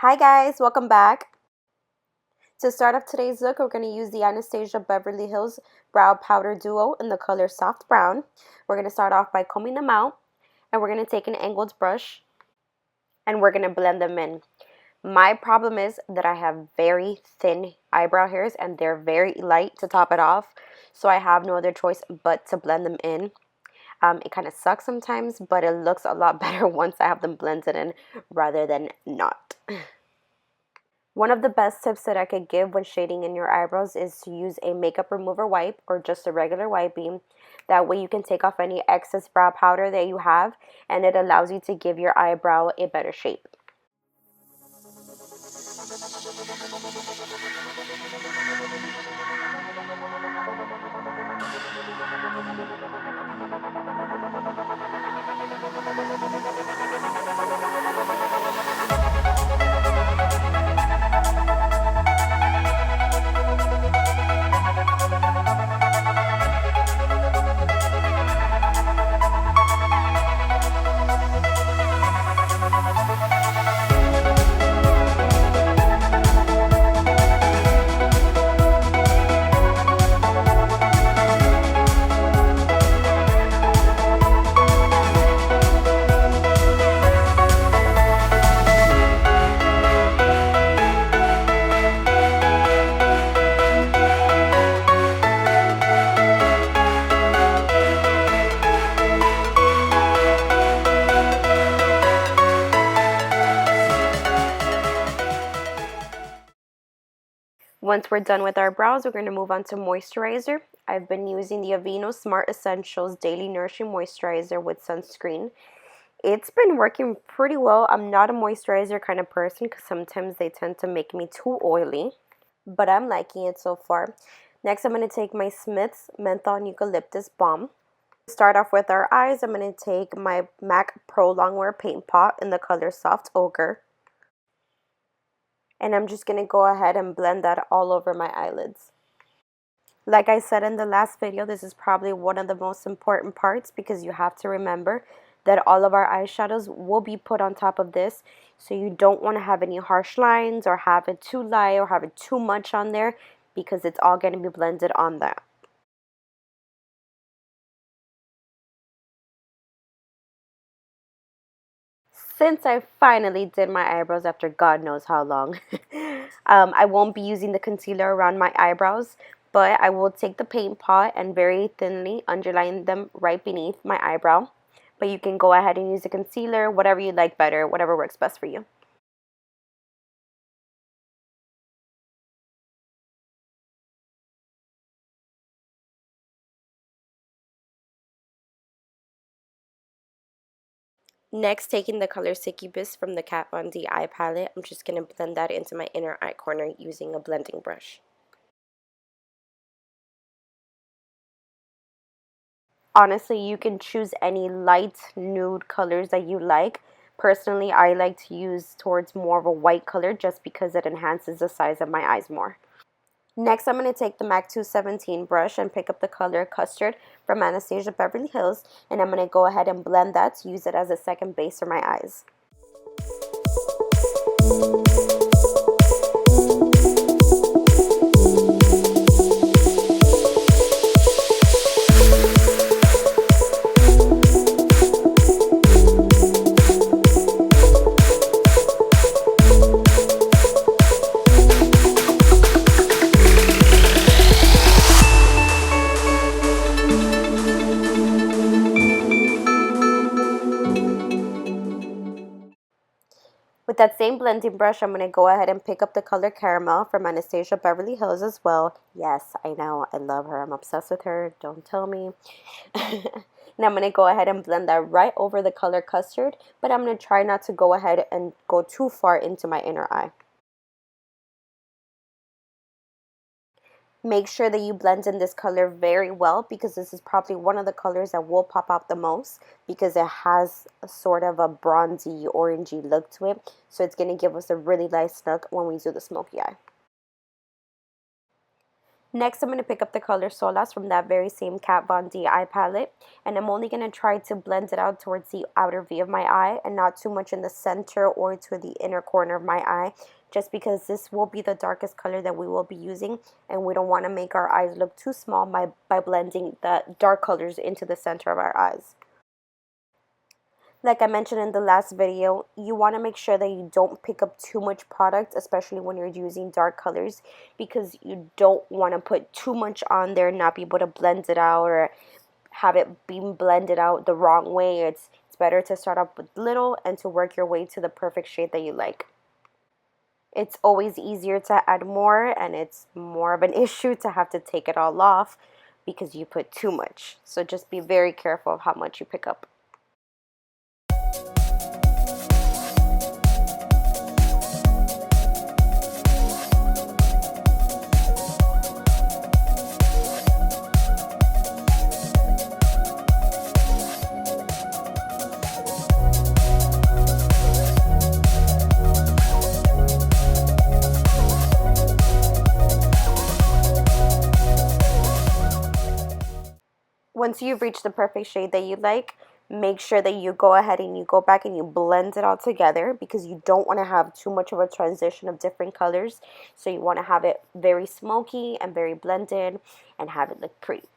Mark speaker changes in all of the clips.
Speaker 1: Hi guys, welcome back. To start off today's look, we're going to use the Anastasia Beverly Hills Brow Powder Duo in the color Soft Brown. We're going to start off by combing them out, and we're going to take an angled brush, and we're going to blend them in. My problem is that I have very thin eyebrow hairs, and they're very light to top it off, so I have no other choice but to blend them in. It kind of sucks sometimes, but it looks a lot better once I have them blended in rather than not. One of the best tips that I could give when shading in your eyebrows is to use a makeup remover wipe or just a regular wipe beam. That way you can take off any excess brow powder that you have, and it allows you to give your eyebrow a better shape. Once we're done with our brows, we're going to move on to moisturizer. I've been using the Aveeno Smart Essentials Daily Nourishing Moisturizer with sunscreen. It's been working pretty well. I'm not a moisturizer kind of person because sometimes they tend to make me too oily, but I'm liking it so far. Next, I'm going to take my Smith's Menthol and Eucalyptus Balm. To start off with our eyes, I'm going to take my MAC Pro Longwear Paint Pot in the color Soft Ochre. And I'm just going to go ahead and blend that all over my eyelids. Like I said in the last video, this is probably one of the most important parts because you have to remember that all of our eyeshadows will be put on top of this. So you don't want to have any harsh lines or have it too light or have it too much on there because it's all going to be blended on that. Since I finally did my eyebrows after God knows how long, I won't be using the concealer around my eyebrows, but I will take the paint pot and very thinly underline them right beneath my eyebrow. But you can go ahead and use the concealer, whatever you like better, whatever works best for you. Next, taking the color Succubus from the KatVonD eye palette, I'm just going to blend that into my inner eye corner using a blending brush. Honestly, you can choose any light nude colors that you like. Personally, I like to use towards more of a white color just because it enhances the size of my eyes more. Next, I'm going to take the MAC 217 brush and pick up the color Custard from Anastasia Beverly Hills, and I'm going to go ahead and blend that to use it as a second base for my eyes. With that same blending brush, I'm going to go ahead and pick up the color Caramel from Anastasia Beverly Hills as well. Yes, I know, I love her. I'm obsessed with her. Don't tell me. And I'm going to go ahead and blend that right over the color Custard, but I'm going to try not to go ahead and go too far into my inner eye. Make sure that you blend in this color very well because this is probably one of the colors that will pop out the most because it has a sort of a bronzy, orangey look to it. So it's going to give us a really nice look when we do the smoky eye. Next, I'm going to pick up the color Solas from that very same KatVonD eye palette, and I'm only going to try to blend it out towards the outer V of my eye and not too much in the center or to the inner corner of my eye, just because this will be the darkest color that we will be using, and we don't want to make our eyes look too small by blending the dark colors into the center of our eyes. Like I mentioned in the last video, you want to make sure that you don't pick up too much product, especially when you're using dark colors, because you don't want to put too much on there and not be able to blend it out or have it being blended out the wrong way. It's better to start off with little and to work your way to the perfect shade that you like. It's always easier to add more, and it's more of an issue to have to take it all off because you put too much. So just be very careful of how much you pick up. Once you've reached the perfect shade that you like, make sure that you go ahead and you go back and you blend it all together, because you don't want to have too much of a transition of different colors. So you want to have it very smoky and very blended and have it look pretty.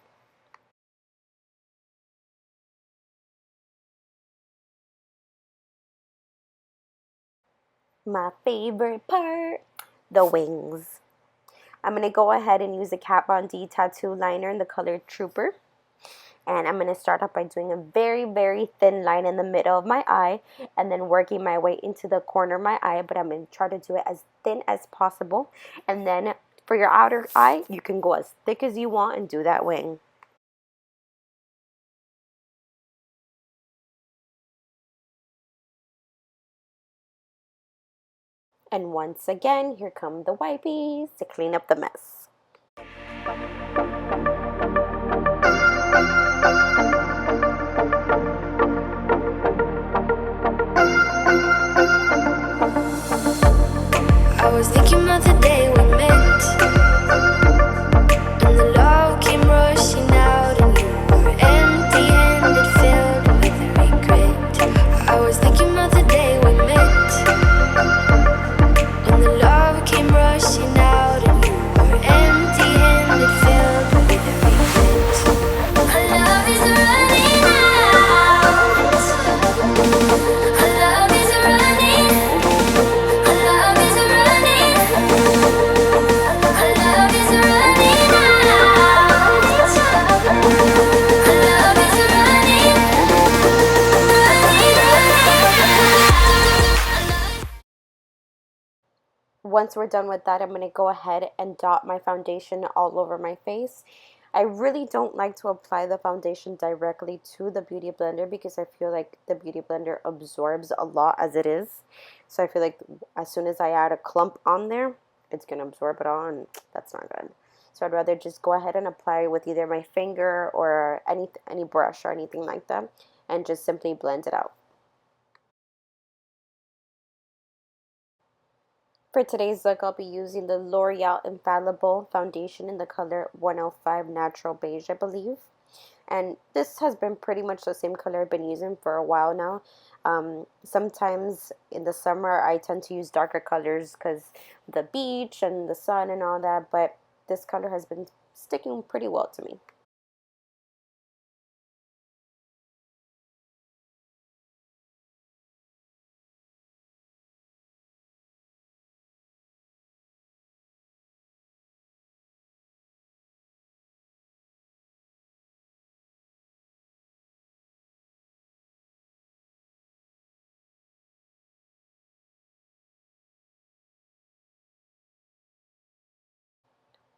Speaker 1: My favorite part, the wings. I'm going to go ahead and use a KatVonD tattoo liner in the color Trooper. And I'm going to start off by doing a very, very thin line in the middle of my eye and then working my way into the corner of my eye. But I'm going to try to do it as thin as possible. And then for your outer eye, you can go as thick as you want and do that wing. And once again, here come the wipes to clean up the mess.
Speaker 2: I was thinking about the day we met, and the love came rushing out, and you were empty-handed, filled with regret. I was thinking about the day we met, and the love came rushing out, and you were empty-handed, filled with regret. Our love is running out. Our love is running. Our love is running. Our love is running out. Our love is running, running.
Speaker 1: Once we're done with that, I'm going to go ahead and dot my foundation all over my face. I really don't like to apply the foundation directly to the Beauty Blender because I feel like the Beauty Blender absorbs a lot as it is. So I feel like as soon as I add a clump on there, it's going to absorb it all, and that's not good. So I'd rather just go ahead and apply with either my finger or any brush or anything like that, and just simply blend it out. For today's look, I'll be using the L'Oreal Infallible Foundation in the color 105 Natural Beige, I believe. And this has been pretty much the same color I've been using for a while now. Sometimes in the summer, I tend to use darker colors because the beach and the sun and all that, but this color has been sticking pretty well to me.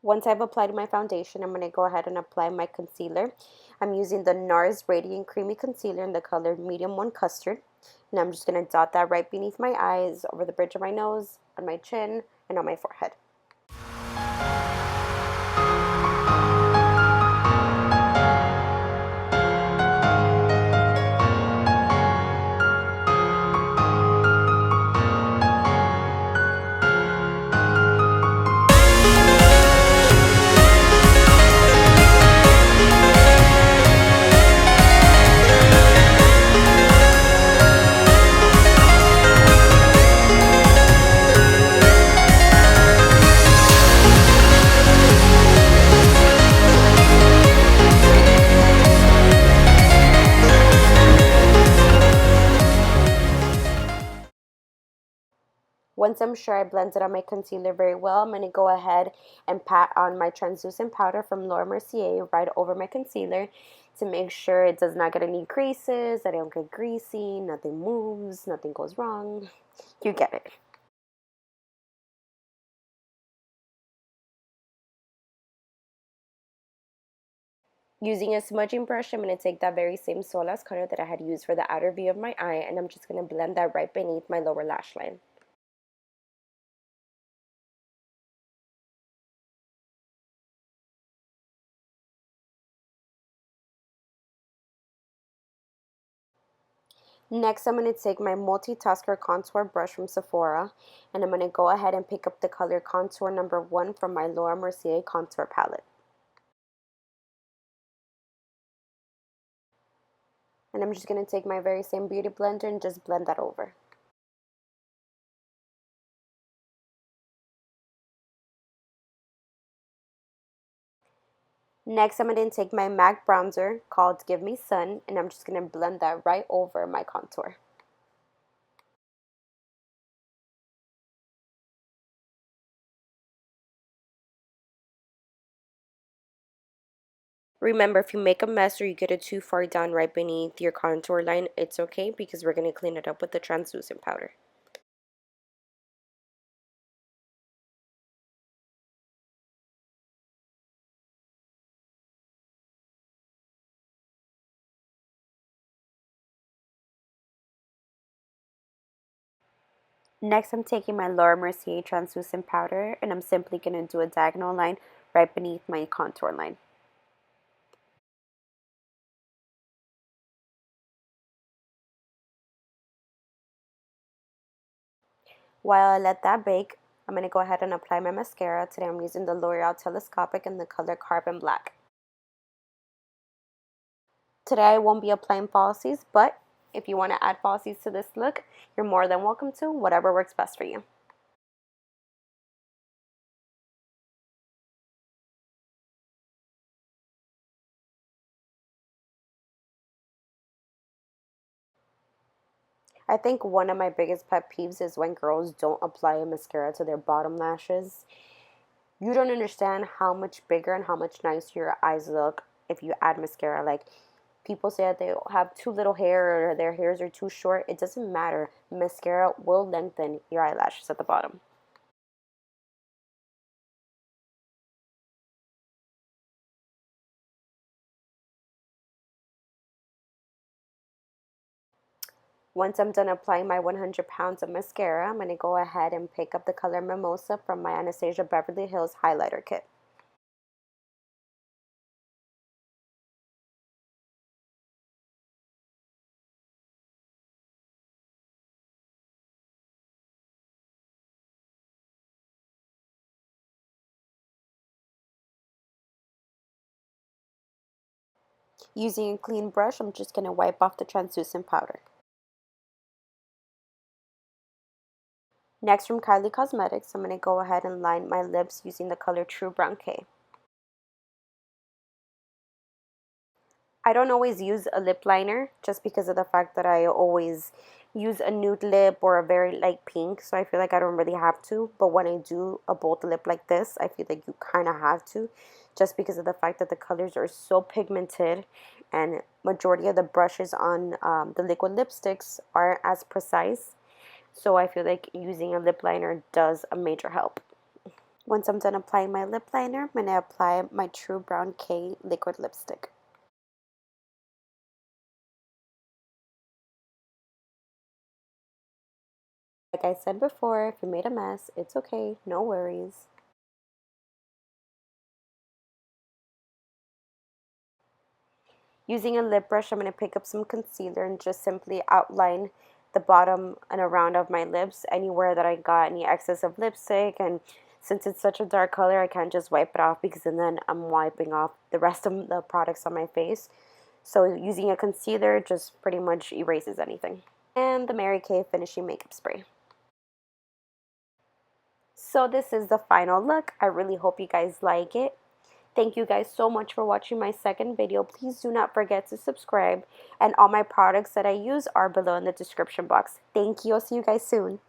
Speaker 1: Once I've applied my foundation, I'm going to go ahead and apply my concealer. I'm using the NARS Radiant Creamy Concealer in the color Medium 1 Custard. And I'm just going to dot that right beneath my eyes, over the bridge of my nose, on my chin, and on my forehead. Once I'm sure I blended on my concealer very well, I'm going to go ahead and pat on my translucent powder from Mercier right over my concealer to make sure it does not get any creases, that I don't get greasy, nothing moves, nothing goes wrong. You get it. Using a smudging brush, I'm going to take that very same Solas color that I had used for the outer V of my eye, and I'm just going to blend that right beneath my lower lash line. Next, I'm going to take my multitasker contour brush from Sephora, and I'm going to go ahead and pick up the color Contour number 1 from my Mercier contour palette. And I'm just going to take my very same beauty blender and just blend that over. Next, I'm going to take my MAC bronzer called Give Me Sun, and I'm just going to blend that right over my contour. Remember, if you make a mess or you get it too far down right beneath your contour line, it's okay because we're going to clean it up with the translucent powder. Next, I'm taking my Mercier translucent powder, and I'm simply going to do a diagonal line right beneath my contour line. While I let that bake, I'm going to go ahead and apply my mascara. Today I'm using the L'Oreal Telescopic in the color Carbon Black. Today I won't be applying falsies, but if you want to add falsies to this look, you're more than welcome to, whatever works best for you. I think one of my biggest pet peeves is when girls don't apply a mascara to their bottom lashes. You don't understand how much bigger and how much nicer your eyes look if you add mascara. Like, people say that they have too little hair or their hairs are too short. It doesn't matter. Mascara will lengthen your eyelashes at the bottom. Once I'm done applying my 100 pounds of mascara, I'm going to go ahead and pick up the color Mimosa from my Anastasia Beverly Hills highlighter kit. Using a clean brush, I'm just going to wipe off the translucent powder. Next, from Kylie Cosmetics, I'm going to go ahead and line my lips using the color True BrownK. I don't always use a lip liner just because of the fact that I always use a nude lip or a very light pink, so I feel like I don't really have to. But when I do a bold lip like this, I feel like you kind of have to, just because of the fact that the colors are so pigmented and majority of the brushes on the liquid lipsticks aren't as precise. So I feel like using a lip liner does a major help. Once I'm done applying my lip liner, I'm going to apply my True BrownK liquid lipstick. Like I said before, if you made a mess, it's okay, no worries. Using a lip brush, I'm going to pick up some concealer and just simply outline the bottom and around of my lips, anywhere that I got any excess of lipstick. And since it's such a dark color, I can't just wipe it off because then I'm wiping off the rest of the products on my face. So using a concealer just pretty much erases anything. And the MaryKay Finishing Makeup Spray. So this is the final look. I really hope you guys like it. Thank you guys so much for watching my second video. Please do not forget to subscribe. And all my products that I use are below in the description box. Thank you. I'll see you guys soon.